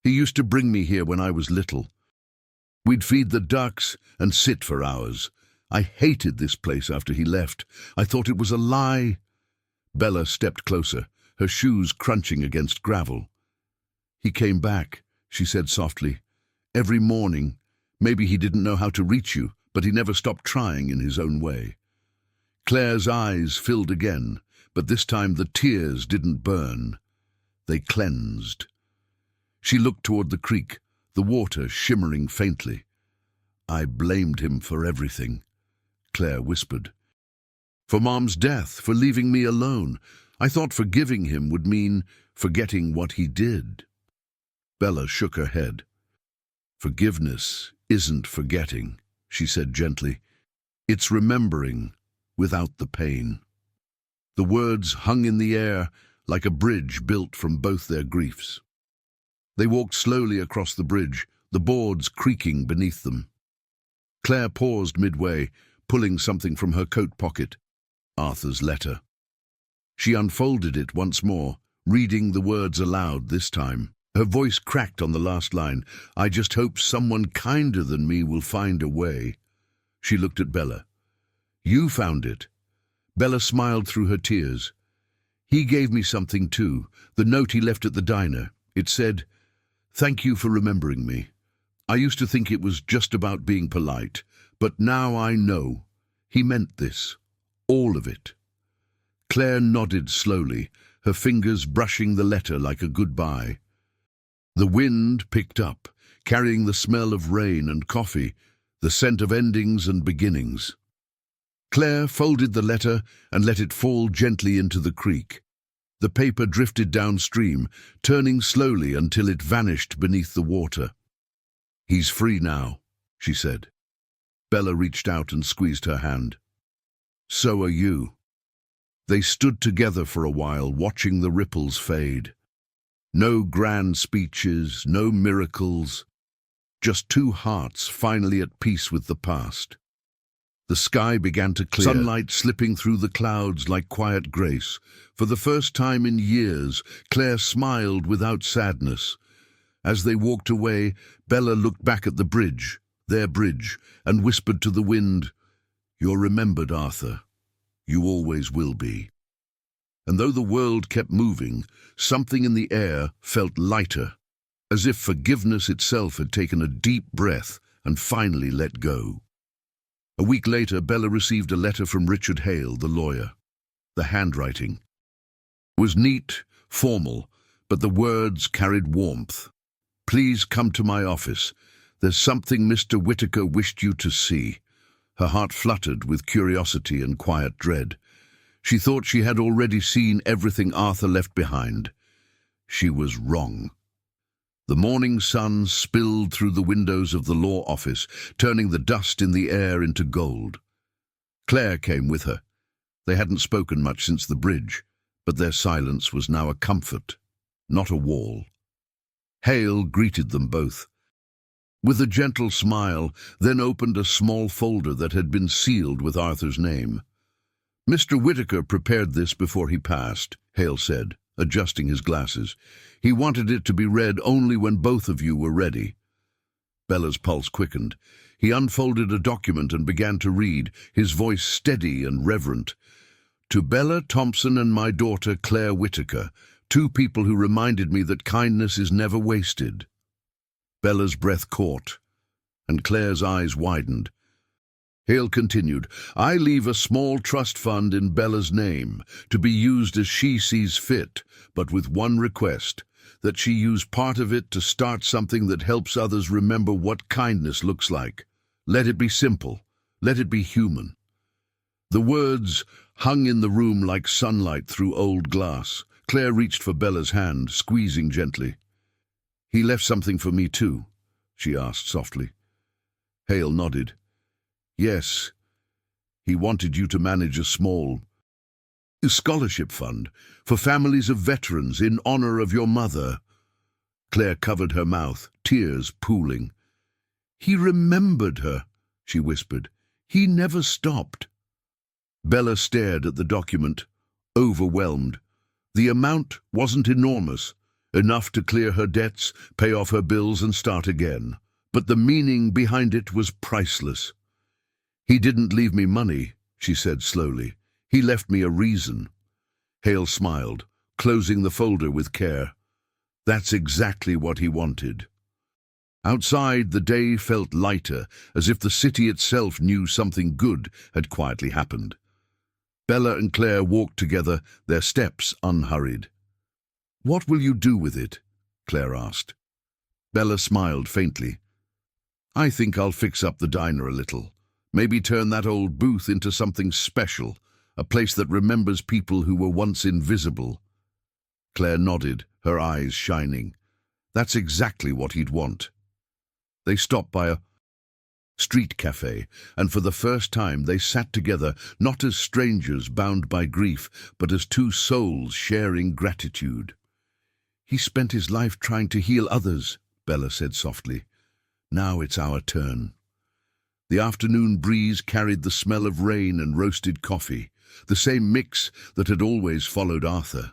"He used to bring me here when I was little. We'd feed the ducks and sit for hours. I hated this place after he left. I thought it was a lie." Bella stepped closer, her shoes crunching against gravel. "He came back," she said softly. "Every morning. Maybe he didn't know how to reach you, but he never stopped trying in his own way." Claire's eyes filled again, but this time the tears didn't burn. They cleansed. She looked toward the creek, the water shimmering faintly. "I blamed him for everything," Claire whispered. "For Mom's death, for leaving me alone. I thought forgiving him would mean forgetting what he did." Bella shook her head. "Forgiveness isn't forgetting," she said gently. "It's remembering without the pain." The words hung in the air like a bridge built from both their griefs. They walked slowly across the bridge, the boards creaking beneath them. Claire paused midway, pulling something from her coat pocket. Arthur's letter. She unfolded it once more, reading the words aloud this time. Her voice cracked on the last line. "I just hope someone kinder than me will find a way." She looked at Bella. "You found it." Bella smiled through her tears. "He gave me something too, the note he left at the diner. It said, 'Thank you for remembering me. I used to think it was just about being polite, but now I know. He meant this. All of it.'" Claire nodded slowly, her fingers brushing the letter like a goodbye. The wind picked up, carrying the smell of rain and coffee, the scent of endings and beginnings. Claire folded the letter and let it fall gently into the creek. The paper drifted downstream, turning slowly until it vanished beneath the water. "He's free now," she said. Bella reached out and squeezed her hand. "So are you." They stood together for a while, watching the ripples fade. No grand speeches, no miracles, just two hearts finally at peace with the past. The sky began to clear, sunlight slipping through the clouds like quiet grace. For the first time in years, Claire smiled without sadness. As they walked away, Bella looked back at the bridge, their bridge, and whispered to the wind, "You're remembered, Arthur. You always will be." And though the world kept moving, something in the air felt lighter, as if forgiveness itself had taken a deep breath and finally let go. A week later, Bella received a letter from Richard Hale, the lawyer. The handwriting was neat, formal, but the words carried warmth. "Please come to my office. There's something Mr. Whitaker wished you to see." Her heart fluttered with curiosity and quiet dread. She thought she had already seen everything Arthur left behind. She was wrong. The morning sun spilled through the windows of the law office, turning the dust in the air into gold. Claire came with her. They hadn't spoken much since the bridge, but their silence was now a comfort, not a wall. Hale greeted them both with a gentle smile, then opened a small folder that had been sealed with Arthur's name. "Mr. Whitaker prepared this before he passed," Hale said, adjusting his glasses. "He wanted it to be read only when both of you were ready." Bella's pulse quickened. He unfolded a document and began to read, his voice steady and reverent. "To Bella, Thompson, and my daughter Claire Whitaker, two people who reminded me that kindness is never wasted." Bella's breath caught, and Claire's eyes widened. Hale continued, "I leave a small trust fund in Bella's name, to be used as she sees fit, but with one request, that she use part of it to start something that helps others remember what kindness looks like. Let it be simple. Let it be human." The words hung in the room like sunlight through old glass. Claire reached for Bella's hand, squeezing gently. "He left something for me too. she asked softly. Hale nodded. Yes, he wanted you to manage a small scholarship fund for families of veterans in honor of your mother. Claire covered her mouth, tears pooling. He remembered her, she whispered. He never stopped. Bella stared at the document, overwhelmed. The amount wasn't enormous, enough to clear her debts, pay off her bills and start again. But the meaning behind it was priceless. He didn't leave me money, she said slowly. He left me a reason. Hale smiled, closing the folder with care. That's exactly what he wanted. Outside, the day felt lighter, as if the city itself knew something good had quietly happened. Bella and Claire walked together, their steps unhurried. What will you do with it? Claire asked. Bella smiled faintly. I think I'll fix up the diner a little. Maybe turn that old booth into something special, a place that remembers people who were once invisible. Claire nodded, her eyes shining. That's exactly what he'd want. They stopped by a street cafe, and for the first time they sat together, not as strangers bound by grief, but as two souls sharing gratitude. He spent his life trying to heal others, Bella said softly. Now it's our turn. The afternoon breeze carried the smell of rain and roasted coffee, the same mix that had always followed Arthur.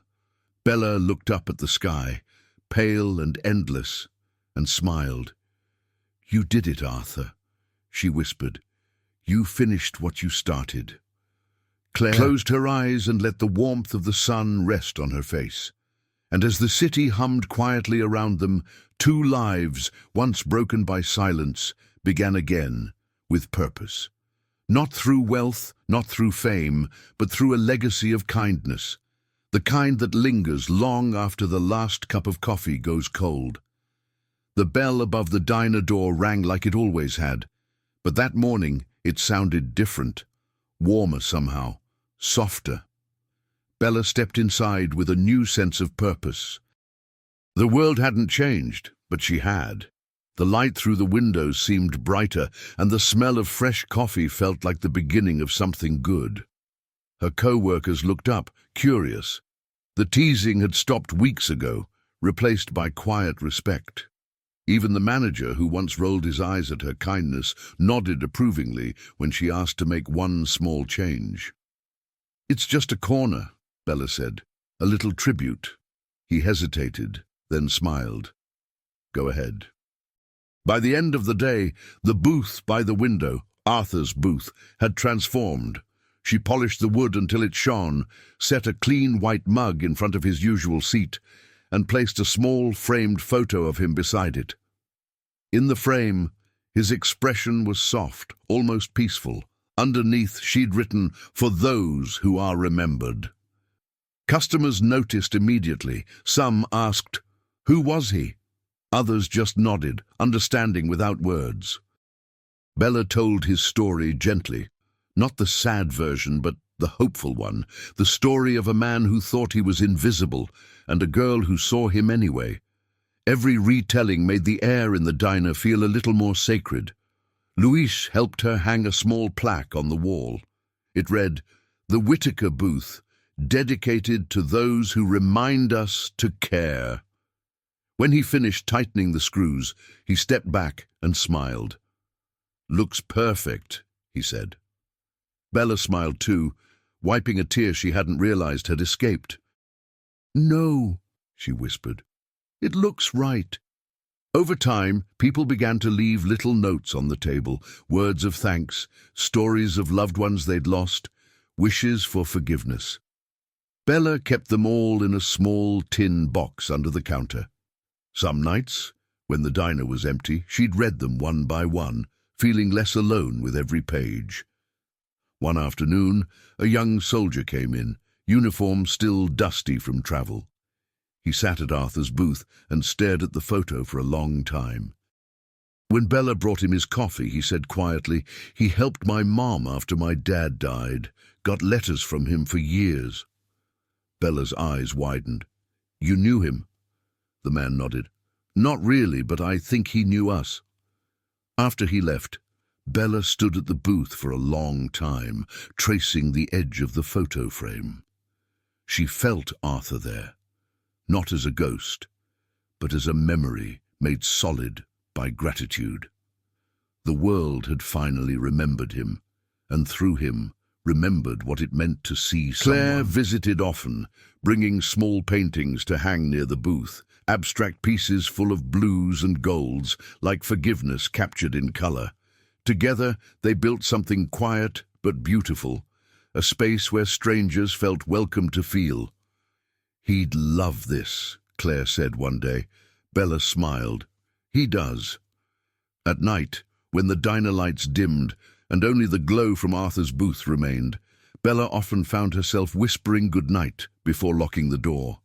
Bella looked up at the sky, pale and endless, and smiled. You did it, Arthur, she whispered. You finished what you started. Claire closed her eyes and let the warmth of the sun rest on her face. And as the city hummed quietly around them, two lives, once broken by silence, began again, with purpose. Not through wealth, not through fame, but through a legacy of kindness, the kind that lingers long after the last cup of coffee goes cold. The bell above the diner door rang like it always had, but that morning it sounded different, warmer somehow, softer. Bella stepped inside with a new sense of purpose. The world hadn't changed, but she had. The light through the windows seemed brighter, and the smell of fresh coffee felt like the beginning of something good. Her co-workers looked up, curious. The teasing had stopped weeks ago, replaced by quiet respect. Even the manager, who once rolled his eyes at her kindness, nodded approvingly when she asked to make one small change. It's just a corner, Bella said, a little tribute. He hesitated, then smiled. Go ahead. By the end of the day, the booth by the window, Arthur's booth, had transformed. She polished the wood until it shone, set a clean white mug in front of his usual seat, and placed a small framed photo of him beside it. In the frame, his expression was soft, almost peaceful. Underneath, she'd written, "For those who are remembered." Customers noticed immediately. Some asked, "Who was he?" Others just nodded, understanding without words. Bella told his story gently, not the sad version, but the hopeful one, the story of a man who thought he was invisible and a girl who saw him anyway. Every retelling made the air in the diner feel a little more sacred. Louise helped her hang a small plaque on the wall. It read, "The Whitaker Booth, dedicated to those who remind us to care." When he finished tightening the screws, he stepped back and smiled. "Looks perfect," he said. Bella smiled too, wiping a tear she hadn't realized had escaped. "No," she whispered. "It looks right." Over time, people began to leave little notes on the table, words of thanks, stories of loved ones they'd lost, wishes for forgiveness. Bella kept them all in a small tin box under the counter. Some nights, when the diner was empty, she'd read them one by one, feeling less alone with every page. One afternoon, a young soldier came in, uniform still dusty from travel. He sat at Arthur's booth and stared at the photo for a long time. When Bella brought him his coffee, he said quietly, "He helped my mom after my dad died, got letters from him for years." Bella's eyes widened. "You knew him?" The man nodded. "Not really, but I think he knew us." After he left, Bella stood at the booth for a long time, tracing the edge of the photo frame. She felt Arthur there, not as a ghost, but as a memory made solid by gratitude. The world had finally remembered him, and through him remembered what it meant to see someone. Claire visited often, bringing small paintings to hang near the booth, abstract pieces full of blues and golds, like forgiveness captured in color. Together, they built something quiet but beautiful, a space where strangers felt welcome to feel. "He'd love this," Claire said one day. Bella smiled. "He does." At night, when the diner lights dimmed and only the glow from Arthur's booth remained, Bella often found herself whispering goodnight before locking the door.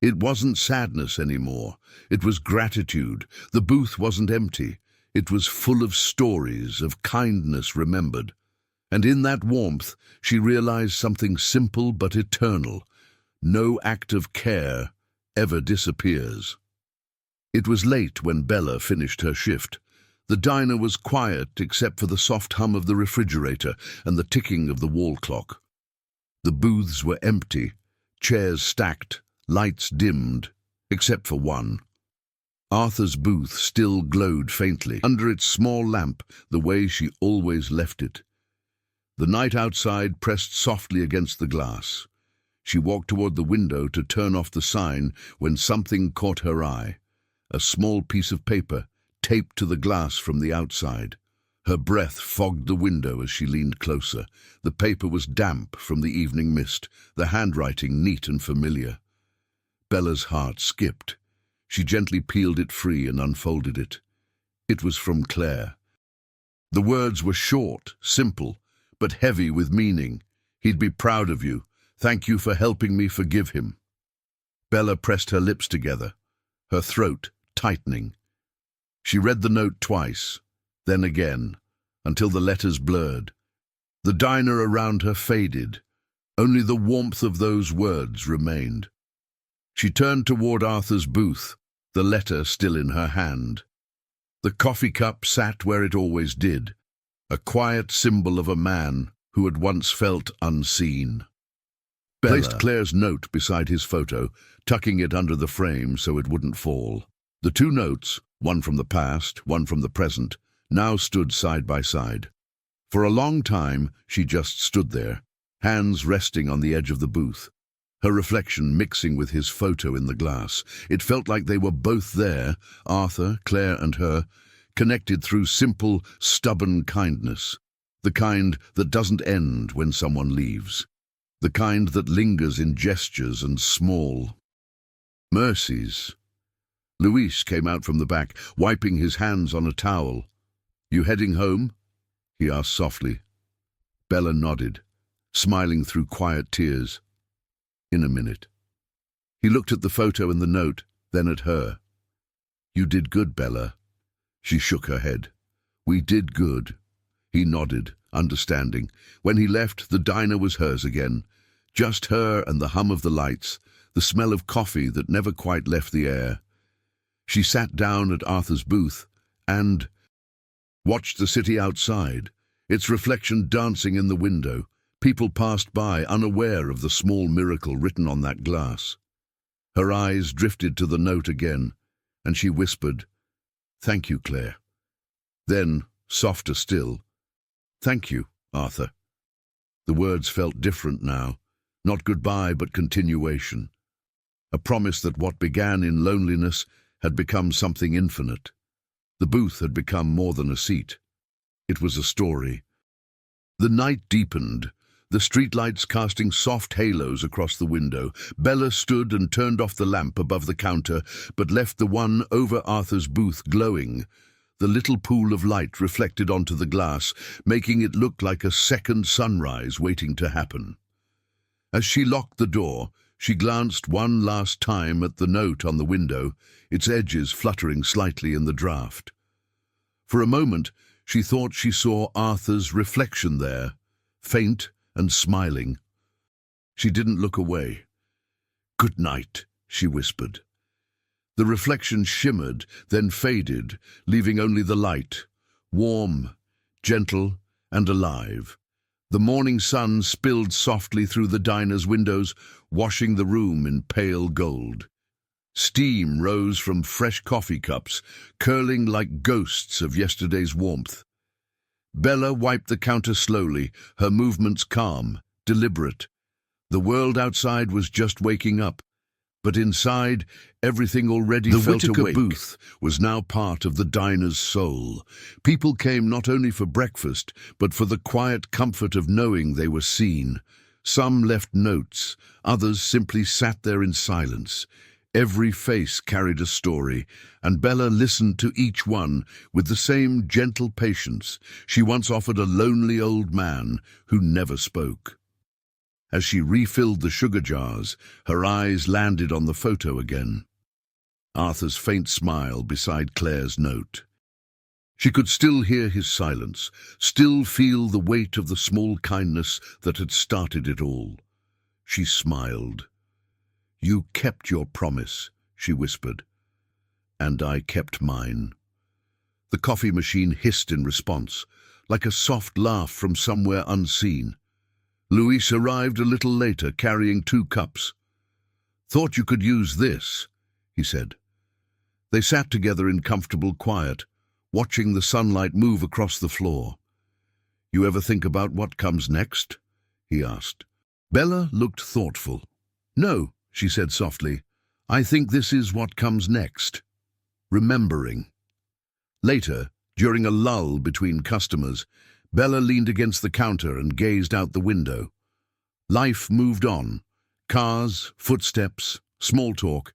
It wasn't sadness anymore. It was gratitude. The booth wasn't empty. It was full of stories, of kindness remembered. And in that warmth, she realized something simple but eternal. No act of care ever disappears. It was late when Bella finished her shift. The diner was quiet except for the soft hum of the refrigerator and the ticking of the wall clock. The booths were empty, chairs stacked, lights dimmed, except for one. Arthur's booth still glowed faintly, under its small lamp, the way she always left it. The night outside pressed softly against the glass. She walked toward the window to turn off the sign when something caught her eye. A small piece of paper, taped to the glass from the outside. Her breath fogged the window as she leaned closer. The paper was damp from the evening mist, the handwriting neat and familiar. Bella's heart skipped. She gently peeled it free and unfolded it. It was from Claire. The words were short, simple, but heavy with meaning. "He'd be proud of you. Thank you for helping me forgive him." Bella pressed her lips together, her throat tightening. She read the note twice, then again, until the letters blurred. The diner around her faded. Only the warmth of those words remained. She turned toward Arthur's booth, the letter still in her hand. The coffee cup sat where it always did, a quiet symbol of a man who had once felt unseen. Bella placed Claire's note beside his photo, tucking it under the frame so it wouldn't fall. The two notes, one from the past, one from the present, now stood side by side. For a long time, she just stood there, hands resting on the edge of the booth, her reflection mixing with his photo in the glass. It felt like they were both there, Arthur, Claire and her, connected through simple, stubborn kindness, the kind that doesn't end when someone leaves, the kind that lingers in gestures and small mercies. Luis came out from the back, wiping his hands on a towel. "You heading home?" he asked softly. Bella nodded, smiling through quiet tears. "In a minute." He looked at the photo and the note, then at her. "You did good, Bella." She shook her head. "We did good." He nodded, understanding. When he left, the diner was hers again. Just her and the hum of the lights, the smell of coffee that never quite left the air. She sat down at Arthur's booth and watched the city outside, its reflection dancing in the window. People passed by, unaware of the small miracle written on that glass. Her eyes drifted to the note again, and she whispered, "Thank you, Claire." Then, softer still, "Thank you, Arthur." The words felt different now, not goodbye but continuation. A promise that what began in loneliness had become something infinite. The booth had become more than a seat. It was a story. The night deepened, the streetlights casting soft halos across the window. Bella stood and turned off the lamp above the counter, but left the one over Arthur's booth glowing. The little pool of light reflected onto the glass, making it look like a second sunrise waiting to happen. As she locked the door, she glanced one last time at the note on the window, its edges fluttering slightly in the draft. For a moment, she thought she saw Arthur's reflection there, faint and smiling. She didn't look away. "Good night," she whispered. The reflection shimmered, then faded, leaving only the light, warm, gentle, and alive. The morning sun spilled softly through the diner's windows, washing the room in pale gold. Steam rose from fresh coffee cups, curling like ghosts of yesterday's warmth. Bella wiped the counter slowly, her movements calm, deliberate. The world outside was just waking up, but inside, everything already felt awake. The Whittaker booth was now part of the diner's soul. People came not only for breakfast, but for the quiet comfort of knowing they were seen. Some left notes, others simply sat there in silence. Every face carried a story, and Bella listened to each one with the same gentle patience she once offered a lonely old man who never spoke. As she refilled the sugar jars, her eyes landed on the photo again. Arthur's faint smile beside Claire's note. She could still hear his silence, still feel the weight of the small kindness that had started it all. She smiled. "You kept your promise," she whispered. "And I kept mine." The coffee machine hissed in response, like a soft laugh from somewhere unseen. Luis arrived a little later, carrying 2 cups. "Thought you could use this," he said. They sat together in comfortable quiet, watching the sunlight move across the floor. "You ever think about what comes next?" he asked. Bella looked thoughtful. "No," she said softly. "I think this is what comes next. Remembering." Later, during a lull between customers, Bella leaned against the counter and gazed out the window. Life moved on. Cars, footsteps, small talk,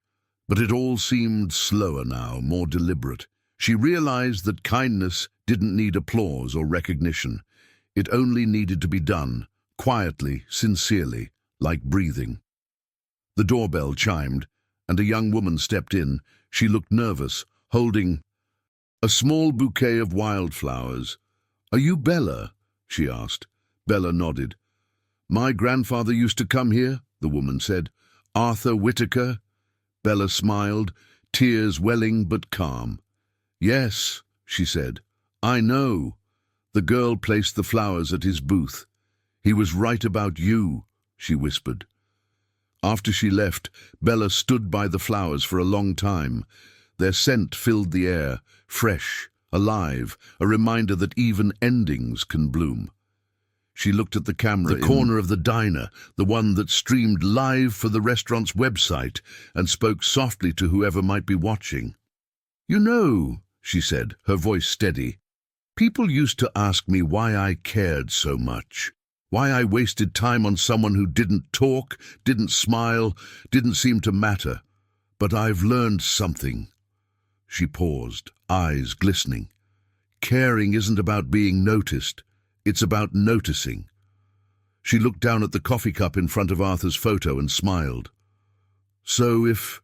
but it all seemed slower now, more deliberate. She realized that kindness didn't need applause or recognition. It only needed to be done, quietly, sincerely, like breathing. The doorbell chimed, and a young woman stepped in. She looked nervous, holding a small bouquet of wildflowers. "Are you Bella?" she asked. Bella nodded. "My grandfather used to come here," the woman said. "Arthur Whittaker." Bella smiled, tears welling but calm. "Yes," she said. "I know." The girl placed the flowers at his booth. "He was right about you," she whispered. After she left, Bella stood by the flowers for a long time. Their scent filled the air, fresh, alive, a reminder that even endings can bloom. She looked at the camera, the corner of the diner, the one that streamed live for the restaurant's website, and spoke softly to whoever might be watching. "You know," she said, her voice steady, "people used to ask me why I cared so much, why I wasted time on someone who didn't talk, didn't smile, didn't seem to matter. But I've learned something." She paused, eyes glistening. "Caring isn't about being noticed. It's about noticing." She looked down at the coffee cup in front of Arthur's photo and smiled. "So if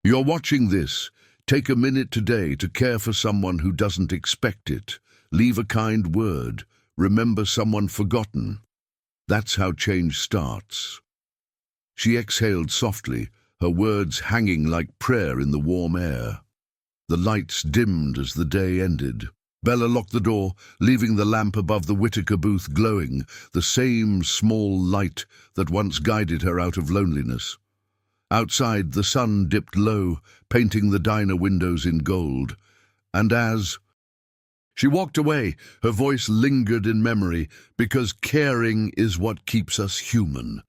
you're watching this, take a minute today to care for someone who doesn't expect it. Leave a kind word. Remember someone forgotten. That's how change starts." She exhaled softly, her words hanging like prayer in the warm air. The lights dimmed as the day ended. Bella locked the door, leaving the lamp above the Whittaker booth glowing, the same small light that once guided her out of loneliness. Outside, the sun dipped low, painting the diner windows in gold. And as she walked away, her voice lingered in memory, because caring is what keeps us human.